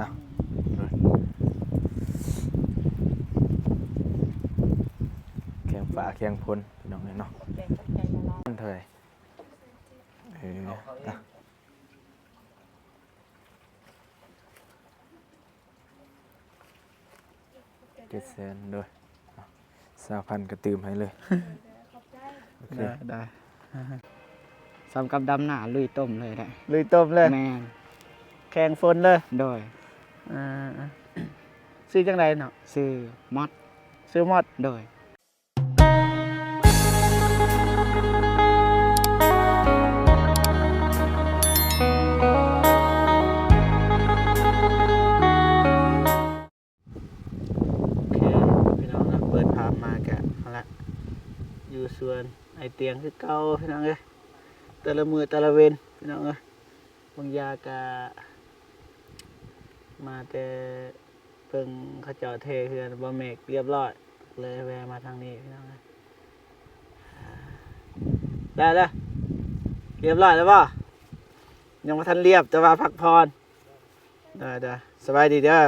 อ่ะแข่งฝาแข่งพลพี่น้องเนาะมันเท่าไหร่อ่ะ700,000ด้วย3,000ก็ตื่มให้เลยโอเคได้สำกับดำหนาลุยต้มเลยได้ลุยต้มเลยแมนแข่งฝนเลยโดยซื้อจังไรเนาะซื้อมอดซื้อมอดโดยพี่น้องนะเปิดภาพมาแกะเอาละอยู่ส่วนไอเตียงคือเก่าพี่น้องเอ้ยแต่ละมือแต่ละเวนพี่น้องเอ้ยบางยากะมาแต่เพิ่งเขาเจาะเทเฮือนบ่เมกเรียบร้อยเลยแวะมาทางนี้พี่น้องเอ้ยได้แล้วเรียบร้อยแล้วป่ะยังไม่ทันเรียบแต่ว่าพักพรได้สบายดีเด้อ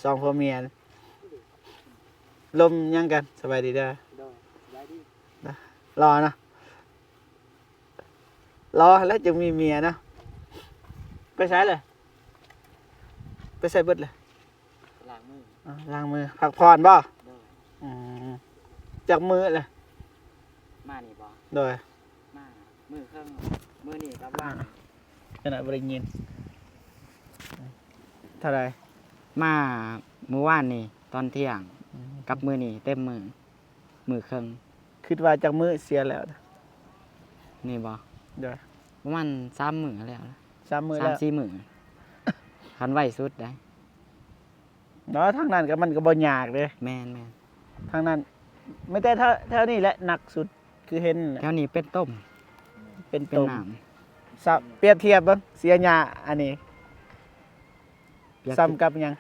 สองพ่อเมียลมยังกันสบายดีเด้อรอนะรอแล้วจะมีเมียนะไปใช้เลยไปใส่เบิดเลยล้างมือพักผ่อนบ่จากมือเลยมานี่บ่โดยมามือเครื่องมือนี่กับล่างขณะบริยินเท่าไรมาเมื่อวานนี่ตอนเที่ยงกับมือนี่เต็มมือเครื่องคิดว่าจากมือเสียแล้วนี่บ่โดยประมาณ3 มื้อแล้ว3 มื้อแล้ว3-4 มื้อคันไว้สุดได้เนาะทางนั้นก็มันก็บ่ยากเลยแม่นทางนั้นไม่แต่แถวนี้แหละหนักสุดคือเห็นแถวนี้เป็นต้มเป็นน้ำเปรียบเทียบบ้างเสียหญ้าอันนี้ซ้ำกับยัง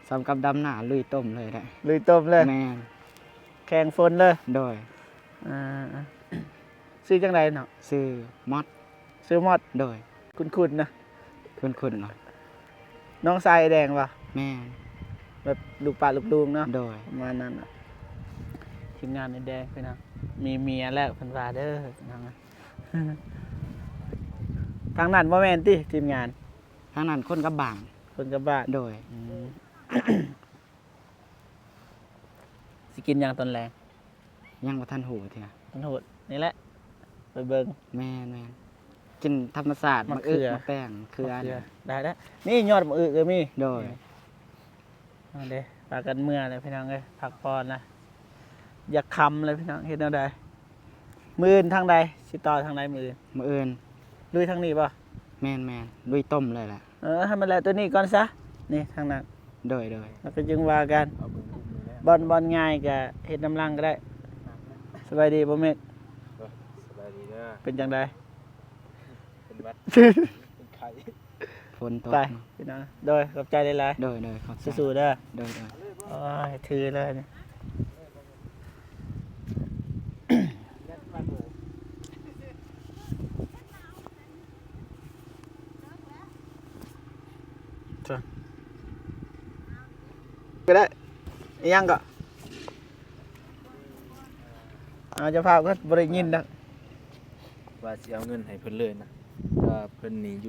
ซ้ำกับดำหนาลุยต้มเลยได้ลุยต้มเลยแม่นแข่งฝนเลยโดยซื้อจังไรเนาะซื้อมอดโดยคุณนะคุณเนาะน้องทรายแดงป่ะแม่แบบลูกปลาลูกลุงเนาะโดยมานั่นทีมงานแดงไปนะมีเมียแล้วพันวาเด้อทางนั้นว่าแมนตี้ทีมงานทางนั้นคนกับบ้านโดยสิกินยังตอนแรงยังบ่ทันหูเถอะทันหูนี่แหละไปเบิ่งแม่กินธรรมศาสตร์มะอึกมะแป้งคืออันได้นี่ยอดมะอึกมีโดยเด้ปากันเมื่อเลยพี่น้องเอ้ยพักผ่อนนะอย่าคำเลยพี่น้องเฮ็ดแนวใดมือทางใดสิต่อทางใดมืออื่นลุยทางนี้ป่ะแม่นลุยต้มเลยแหละให้มันแล้วตัวนี้ก่อนซะนี่ทางนั้นโดยแล้วก็จึงว่ากันบอลง่ายกับเฮ็ดน้ำลังก็ได้สบายดีบ่เมฆสบายดีเด้อเป็นจังไดเป็นวัดเป็นไข้ฝนตกไปพี่น้องโดยขอบใจหลายๆโดยขอบใจสู้ๆเด้อโดยโอ้ยถือเลยนี่ก็ได้ยังก็จะพาก็บริยินนะว่าสิเอาเงินให้เพิ่นเลยนะว่าเพิ่นนี่อ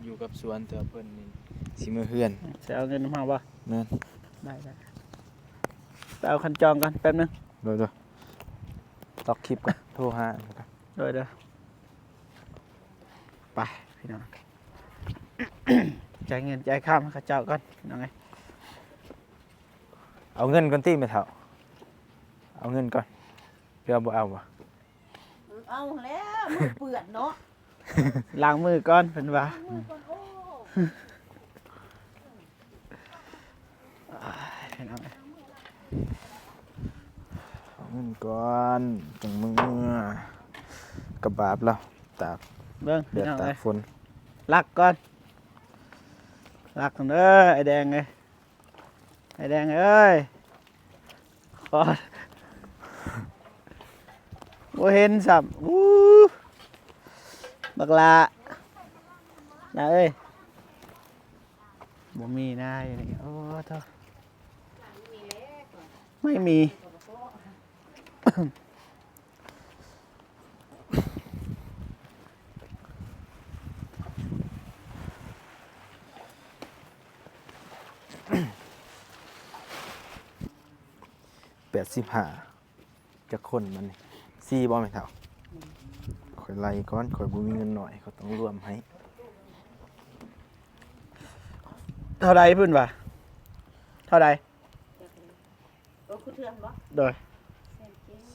ยู่กับสวนแต่เพิ่นนี่สิมาเฮือนจะเอาเงินมาบ่แม่นได้ไปเอาคันจองกันแป๊บนึงโดยตอกคลิปก่อนโทรหาโดยไปพี่น้องจ่ายเงินจ่ายข้ามให้ข้าเจ้าก่อนพี่น้องไงเอาเงินก่อนตี้ไม่เท่าเอาเงินก่อนเดี๋ยวบ่เอาบ่เอาแล้วมือเปื่อนเนาะล้างมือก่อนเพิ่นว่าพี่น้องเอาเงินก่อนจังมือกระบาบแล้วตากเบิ่งเดือดตากฝนลักก่อนลักกันเด้อไอ้แดงเอ้ยขอบ่เห็นซ้ำ บักลานะเอ้ยบ่มีหน้าอย่างนี้โอ้เท่าไม่มี 85จักคนมันนี่4บ่แม่นเฒ่าข่อยไล่ก่อนข่อยบ่มีเงินหน่อยเขาต้องรวมให้ เท่าใดเพิ่นว่าเท่าใด โอ้คุณเทืองบ่ โดย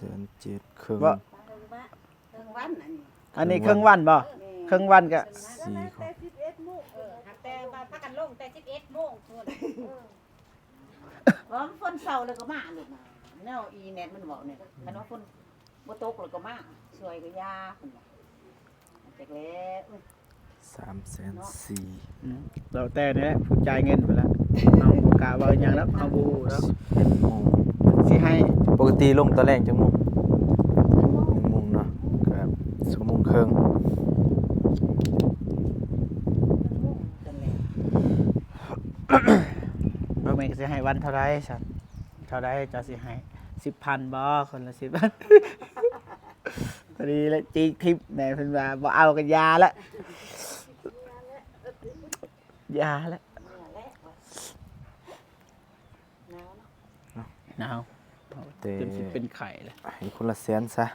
1,700ครึ่ง ว่า เทิงว่าเทิงวันอันนี้ อันนี้เครื่องวันบ่เครื่องวันก็ 4คน หักแต่ว่าพักกันลงแต่11โมงส่วน อ๋อฝนเศร้าแล้วก็มาลูกนะแนวอีแนทมันบอกเนี่ยคันว่าฝนบ่ตกแล้วก็มาสวยก็ยาเพิ่นว่าจักแล้วอุ้ย 3,400,000 เราแต่นี่แหละผู้จ่ายเงินไปแล้วเอาบ่กล้าเว้าหยังแล้วเอาบ่ฮู้แล้ว 11โมง สิให้ ปกติลงตอนแรกจังโมง1โมงเนาะครับ2โมงครึ่ง จังแล้ว บ่แม่นสิให้วันเท่าใดซั่นเท่าใดจะสิให้ 10,000บ่คนละ10,000 พอดีแล้วจีคลิปแหน่เพิ่นว่าบ่เอากันยาละยาละ เนี่ยแหละว่ะหนาวเนาะ หนาว แต่ จนสิเป็นไข้เลย ให้คนละแสนซะ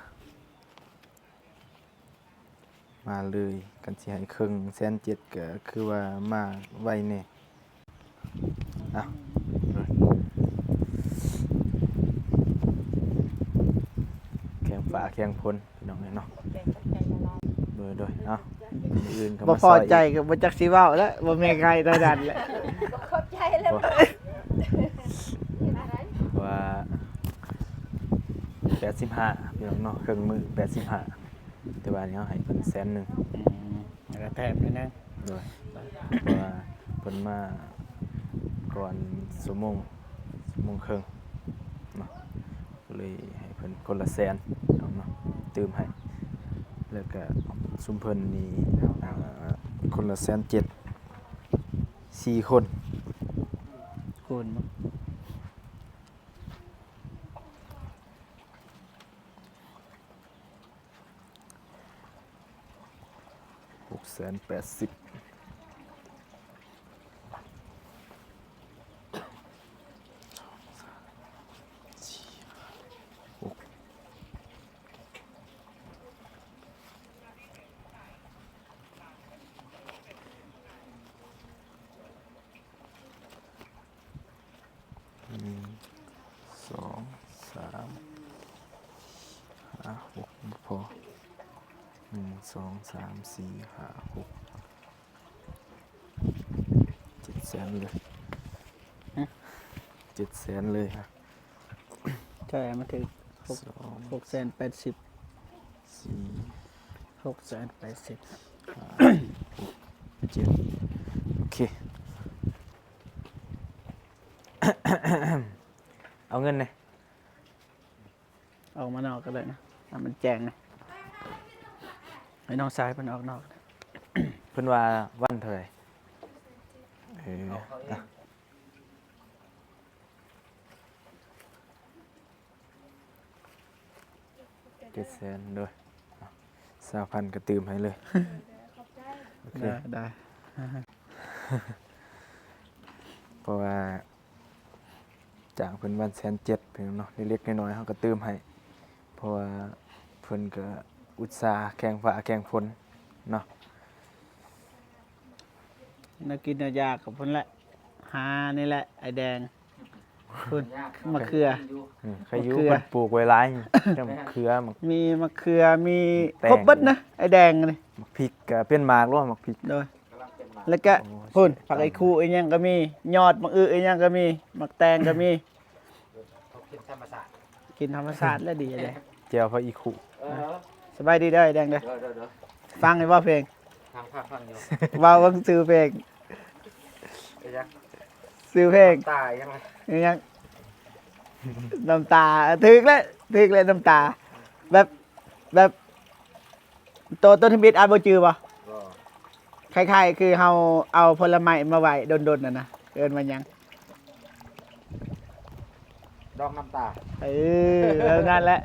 มาเลยกันสิให้ครึ่ง1,700,000ก็คือว่ามาไวแน่อ่ะแข่งฝาแข่งพลพี่น้องเนาะ ใจกับใจละลาย โดยเอ้าอื่นเข้า บ่ มา พอ ซอย ใจก็บ่จักสิเว้าแล้วบ่แม่นใครเท่านั้นแหละ ขอบใจแล้ว ว่า85พี่น้องเนาะเครื่องมือ85แต่ว่าอันนี้เฮาให้เพิ่น100,000 แล้วก็แถมนิดนึง โดยเพราะว่าเพิ่นมาก่อนชั่วโมงครึ่งเนาะก็เลยให้เพิ่นคนละ100,000เนาะตืมให้แล้วก็ซุมเพิ่นนี่คนละ1,700,000 4 คน คุณบ่ 680,0001 2 3 5 6พอ1 2 3 4 5 6 700,000เลย700,000เลยฮะ ใช่มันถึง 2 680 4 680 7โอเค เอาเงินเลย ออกมานอกก็ได้นะให้มันแจ้งนะให้น้องสายเพิ่นออกนอก เพิ่นว่าวันเท่าไหร่อ่ะ700,000ด้วย20,000ก็ตืมให้เลยโอเค ได้ เพราะว่าจากเพิ่นวัน1,700,000เพิ่นเนาะเล็กๆน้อยๆเฮาก็ตืมให้เพราะว่าเพิ่นก็อุตส่าห์แข่งฟ้าแข่งฝนเนาะ นักกินนักยากับเพิ่นแหละหานี่แหละไอ้แดงเพิ่นมะเขือ ใครอยู่ มะเขือ เพิ่นปลูกไว้หลายจำเครือหมัก มีมะเขือมี แตง ครบเบิดนะไอ้แดงนี่ พริกก็เป็นหมากหรือว่าหมักพริก โดยแล้วก็พุ่นผักไอ้คู่ไอ้หยังก็มียอดมะอื้อไอ้หยังก็มีมะแตงก็มีกินธรรมชาติแล้วดีเลย เจียวพระอีคุ สบายดีเด้อไอ้แดงเด้อ เดี๋ยว ฟังให้ว่าเพลง ฟังอยู่ ว่าเบิ่งซื้อเพลง ไอ้ยักษ์ ซื้อเพลง ตายยังไง ไอ้หยังน้ำตาถึกแล้วน้ำตาแบบ โตต้นทบิดอาบ่จือบ่คล้ายๆคือเฮาเอาผลไม้มาไว้ดนๆน่ะนะเอิ้นว่าหยัง ดอกน้ำตา แล้วนั่นแหละ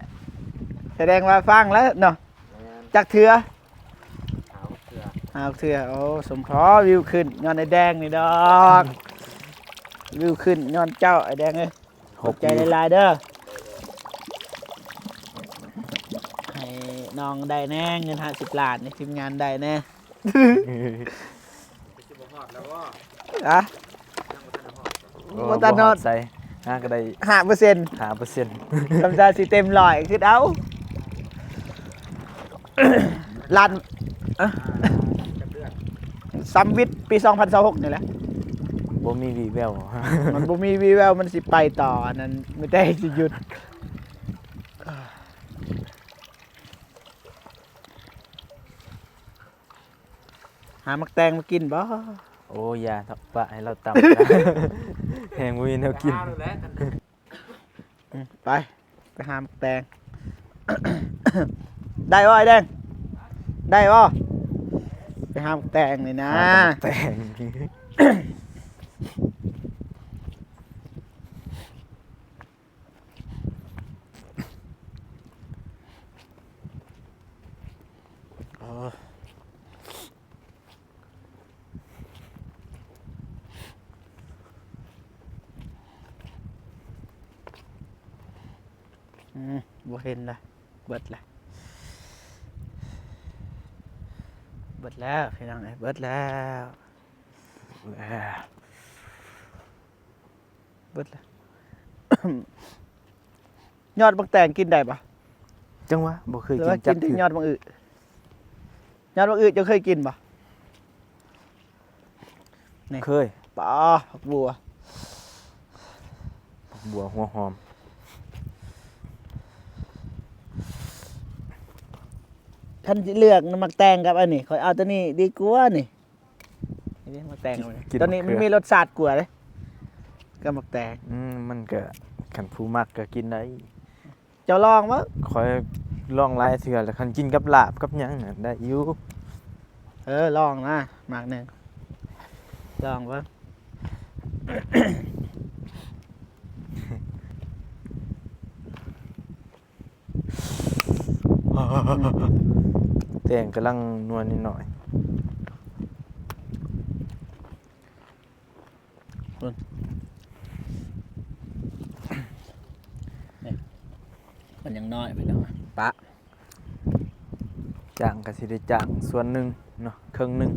แสดงว่าฟังแล้วเนาะจักเทื่อเอาเทื่อโอ้สมพอวิวขึ้นย้อนไอ้แดงนี่ดอกวิวขึ้นย้อนเจ้าไอ้แดงเอ้ยขอบใจหลายๆเด้อให้น้องได้แน่เงิน50 ล้านในทีมงานได้แน่ อะบ่ทันฮอด ใส่ห้าก็ได้ 5% 5% กำจาสิเต็มร้อยคือเอา ล้านซัมวิทปี 2026นี่แหละ บ่มีวีแวว มันบ่มีวีแววมันสิไปต่ออันนั้นไม่ได้สิหยุดหามักแตงมากินบ่ โอ้ยาทับปะให้เราตำ แหงบ่มีแนวกิน ไปหามักแตง ได้บ่ไอ้แดงได้บ่ไปหามักแตงนี่นะ แต่ง บ่เห็นละเบิดละเบิดแล้วพี่น้องเอ้ยเบิดแล้วเบิดแล้ว ยอดบักแตงกินได้ปะ จังวะบ่เคย หรือ กิ ว่าน จั กิ ก นแต่ เทื่ ยอดบักอึยอดบักอึจะเคยกินปะ นี่ เคย ปะผักบัว บัวหัวหอม ท่านสิเลือกมักแตงกับอันนี้ขอยเอาตัวนี้ดีกว่านี่นี่มักแตงเอาเลยตัวนี้มันมีรสชาติกว่าเลยก็มักแตง มันก็คันผู้มักก็กินได้ เจ้าลองมั้ง คอยลองหลายเทื่อแล้วคันกินกับลาบกับหยังน่ะได้อยู่ ลองนะหมากหนึ่งลองมั้ง แต่งกำลังนวลนิดหน่อย มันยังน้อยไปหน่อยปะ จ้างก็สิได้จ้างส่วนหนึงเนาะครึ่งหนึง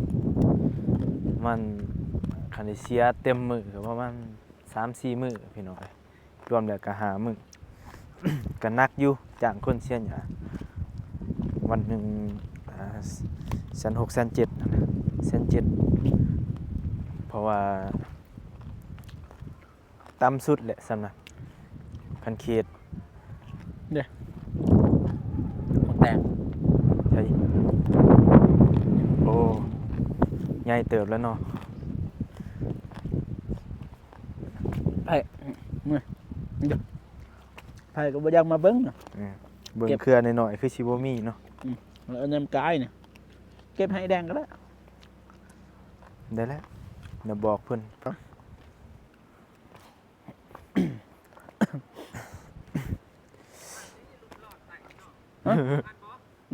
มันคันได้เสียเต็มมื้อก็ประมาณ 3-4 มื้อพี่น้องเอ้ยรวมแล้วก็5มื้อ ก็หนักอยู่จ้างคนเสียหยาวันหนึง1.6 1.7นั่นน่ะ1.7เพราะว่าต่ำสุดแหละสำนักคันเขต มักแตง ใช่โอ้ใหญ่เติบแล้วเนาะ ไผ่ก็บ่อยังมาเบิ้งเนาะ เบิ่ง เก็บ เครือหน่อยๆคือสิบ่มีเนาะ แล้วเอาน้ำกายเนี่ยเก็บให้แดงก็ได้ ได้แล้วเดี๋ยวบอกเพิ่น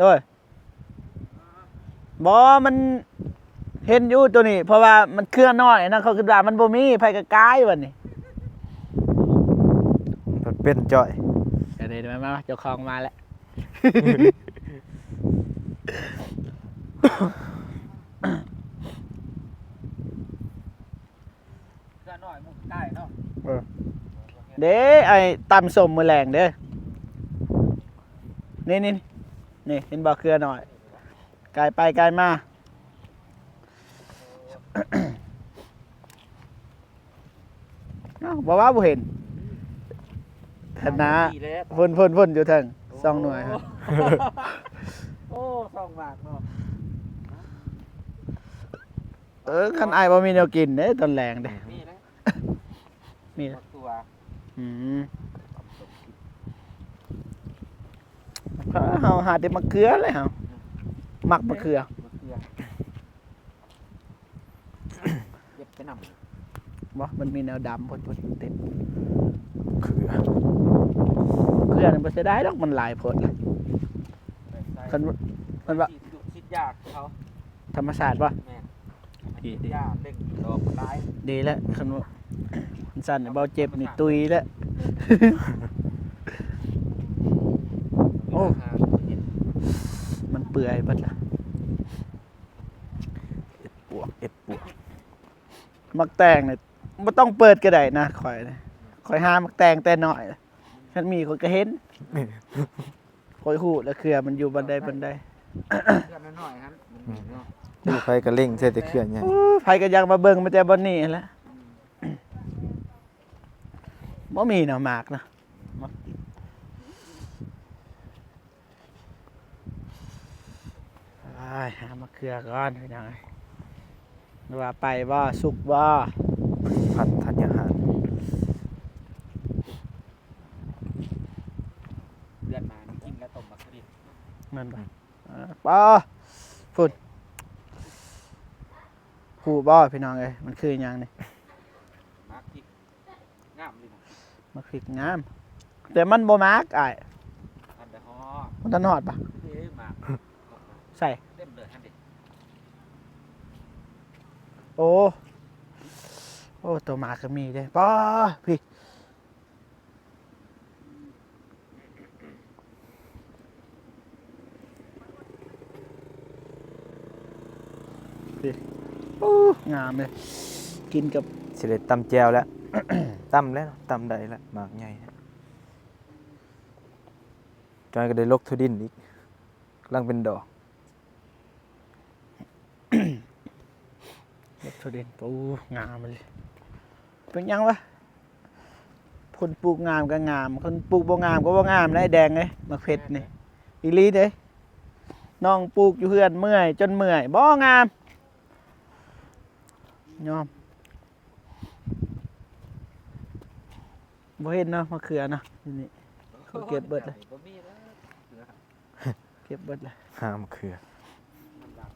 ด้วยบอมันเห็นอยู่ตัวนี้ เพราะว่ามันเคลื่อนน้อยนะเขาคือว่ามันบ่มีไผ่กระกายวันนี้ เพิ่นเป็นจ้อย เดี๋ยวมาเจ้าของมาแล้ว เด้ไอ้ตำส้มมือแรงเด้อนี่เห็นบ่เครือหน่อยกายไปกายมา เอ้าบ่ว่าบ่เห็นธนาพ่นอยู่เทิง2 หน่วยครับ โอ้2 บาทเนาะ คันอายบ่มีแนวกินเด้ตอนแรงเด้ นี่นะ มีนะ ตัว เฮาหาแต่มะเขือเลยเฮา มักมะเขือ มะเขือเย็บไปนำ บ่มันมีแนวดำพดเต็ม เขือ เขือนี่บ่เสียดายดอกมันหลายพดเลยคันมันว่า คิดยากเขา ธรรมชาติบ่ แม่ ดี ยากเล่นดอกหลาย ดีแล้วคันว่ามันสั่นเบาเจ็บนี่ตุยแล้ว โอ้ มันเปื่อยเบิดละ เอ็ดปวก มักแตงเนี่ยบ่ต้องเปิดก็ได้นะข่อยนะข่อยหามักแตงแต่น้อยฉันมีคนก็เห็นข่อยฮู้แล้วเครือมันอยู่บันได เพื่อนน้อยๆครับเนาะ ดูไฟกระเล่งใส่แต่เขือใหญ่ โอ้ยไผก็อยากมาเบิ่งมาแต่บ่นี้แหละบ่มีเนาะหมากนะหามะเขือก่อนพี่น้องว่าไปบ่สุกบ่ ผัดธัญญาหาร เดือนมากินแล้วต้มบักดิบ นั่นบ่ป้าฝุ่นผู้บ่พี่น้องเอ้ยมันคือหยังนี่ มักพริกงามเลยนะ มะพริกงาม แต่มันบ่มากอ้าย ทันได้ฮอด มันทันฮอดปะ เอ้ยมาก ใส่ เต็มเลยทันเด็ด โอ้ตัวหมากก็มีเด้ป้าพี่โอ้งามเลยกินกับ สิได้ตำแจวแล้ว ตำแล้วตำได้แล้วหมากใหญ่จอยก็ได้ลกทุดินอีกกำลังเป็นดอก เล็บโทเดนโอ้งามเลยเป็นยังวะคนปลูกงามก็งามคนปลูกบ่งามก็บ่งามนะไอ้แดงเลยมะเพ็ดนี่อีหลีเด้น้องปลูกอยู่เฮือนเมื่อยจนเมื่อยบ่งามยอมบ่เห็นเนาะมะเขือเนาะอยู่นี่ เขาเก็บเบิดเลย บ่มีแล้ว เก็บเบิดเลย ห้ามเขือ มันดัง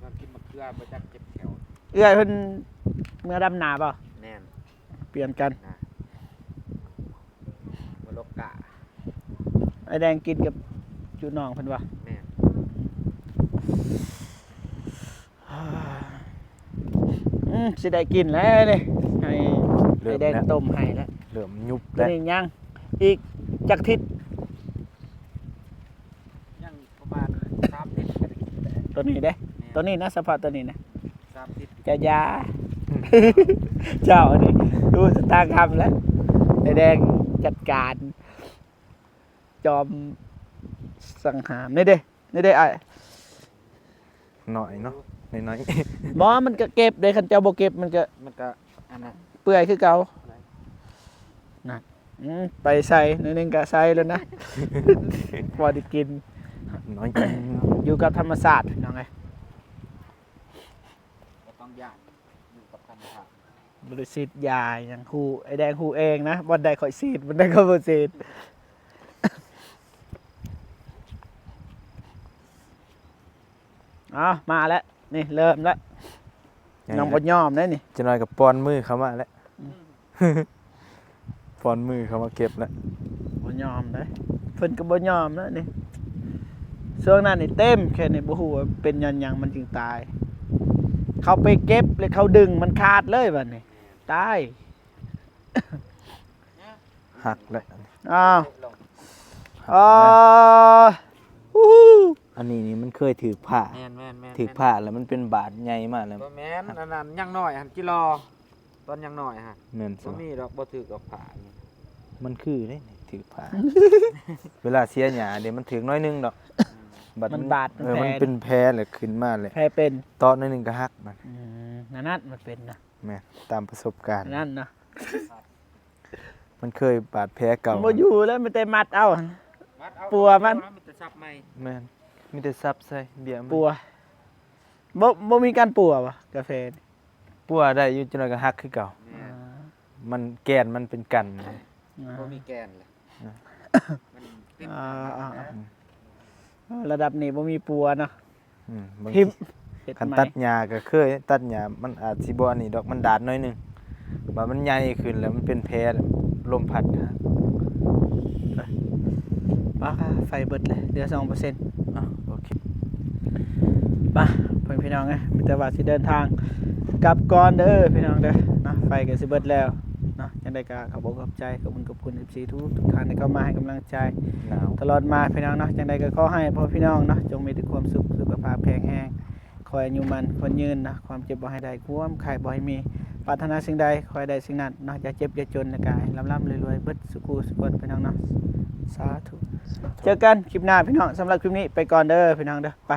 มันกินมะเขือบ่จักเจ็บแขว เอื้อยเพิ่นเมื่อดำนาเปล่า แน่น เปลี่ยนกัน นะบ่ลกกะ ไอ้แดงกินกับจูน้องเพิ่นว่า แม่น สิได้กินแล้วนี่ให้ เริ่ ไอ้ ม แดง แล้ว ต้มให้แล้ว เริ่มยุบ ตัว แล้ว นี้ยังอีกจักทิศ ยังประมาณ3ทิศก็ได้กินได้ ตัวนี้เด้ตัวนี้นะเฉพาะตัวนี้นะ 3ทิศ จะยา เจ้าอันนี้ดูสตางค์ทำแล้วไอ้แดงจัดการ จอมสังหารนี่เด้ไอ้ หน่อยเนาะน้อย หมอมันก็เก็บเด้คันเจ้าบ่เก็บมันก็ มันก็อันนั้น เปื่อยคือเก่านั่นไปใส่นิดนึงก็ใส่แล้วนะ พอได้กิน ๆน้อย อยู่กับธรรมศาสตร์น้องไง ก็ต้องย่างอยู่กับธรรมชาติ บริสิทธิ์ยาอย่างครูไอ้แดงครูเองนะวันใดข่อยซีดวันใดก็บ่ซีด มาแล้วนี่เริ่มแล้วน้องบ่ยอมแล้วนี่ จะน้อยกับป้อนมือเขามาแล้ว ป้อนมือเขามาเก็บแล้ว บ่ยอมเลยเพิ่นก็บ่ยอมแล้วนี่ช่วงนั้นนี่เต็มแค่นี้บ่ฮู้ว่าเป็นหยังมันจึงตาย เขาไปเก็บเลยเขาดึงมันขาดเลยบัดนี้ตาย หักแล้ว อ้าว ลง อ๋อฮู้ฮู้ อันนี้นี่มันเคยถือผ้า แม่นแม่นแม่น ถือผ้าแล้วมันเป็นบาดใหญ่มากเลย บ่แม่นอันนั้นยังน้อยหันกิโลตอนยังน้อยฮะ แม่นส บ่ ม มีดอกบ่ถือกับผ่านี่ มันคือได้นี่ถือผ้า เวลาเสียหยาเดี๋ยวมันถือน้อยนึงดอก มันบาด มันเป็นแผลเลยขึ้นมาเลย แพ้เป็น ตอนน้อยนึงก็หักมัน นั่นมันเป็นนะ แม่นตามประสบการณ์ นั่นนะ มันเคยบาดแผลเก่า มันบ่อยู่แล้วมันแต่มัดเอา มัดเอา ปัวมัน มันจะซับใหม่ แม่นมีแต่ซับใส่เบียร์มัน ปัวบ่มีการปัวป่ะกาแฟนี่ ปัวได้อยู่จังได๋ก็หักคือเก่า แม่น มันแกนมันเป็นกันเลย บ่มีแกนเลย ระดับนี้บ่มีปัวเนาะ บาง ทิ ที มเฮ็ด คัน ไหม ตัดหญ้าก็เคยตัดหญ้ามันอาจสิบ่อันนี้ดอกมันดาดหน้อยหนึงว่ามันใหญ่ขึ้นแล้วมันเป็นแผลลมพัดฮะ ไฟเบิดเลยเหลือ 2% โอเค ป่ะเพื่อนพี่น้องไงมีแต่ว่าสิเดินทางกลับก่อนเด้อพี่น้องเด้อเนาะไฟก็สิเบิดแล้วเนาะยังได้ก็ขอบอกขอบใจขอบคุณ FC ทุกท่านที่เข้ามาให้กำลังใจ หนาว ตลอดมาพี่น้องเนาะจังใดก็ขอให้พ่อพี่น้องเนาะจงมีแต่ความสุขสุขภาพแข็งแรงคอยอายุมันคนยืนนะความเจ็บบ่ให้ได้ความไข้บ่ให้มีปรารถนาสิ่งใดขอให้ได้สิ่งนั้นเนาะอย่าเจ็บอย่าจนนะกายร่ำรวยๆเบิดสุขสุขคนพี่น้องเนาะสาธุเจอกันคลิปหน้าพี่น้องสำหรับคลิปนี้ไปก่อนเด้อพี่น้องเด้อไป